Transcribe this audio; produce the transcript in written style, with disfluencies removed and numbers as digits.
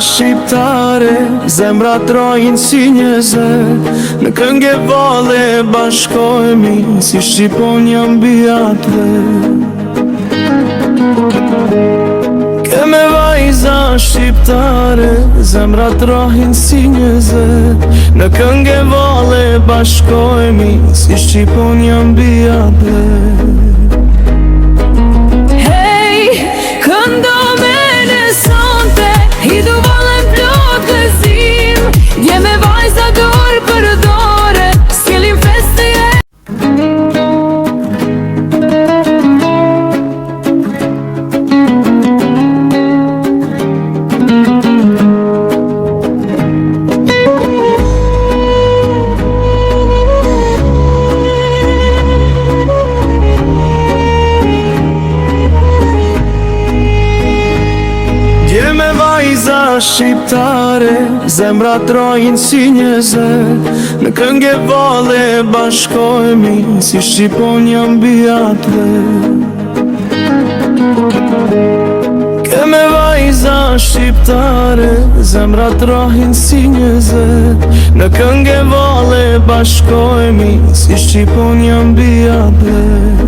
shqiptare, zemrat trojnë si një zë. Në këngë valle bashkohemi, si Shqiponja mbi atë. Këme vajza shqiptare, zemrat trojnë si një zë. Në këngë valle bashkohemi, si Shqiponja mbi atë. Shqiptare, zemrat trojnë si një zë. Në këngë valle bashkohemi, si Shqiponja mbi atë. Këme vajza shqiptare, zemrat trojnë si një zë. Në këngë valle bashkohemi, si Shqiponja mbi atë.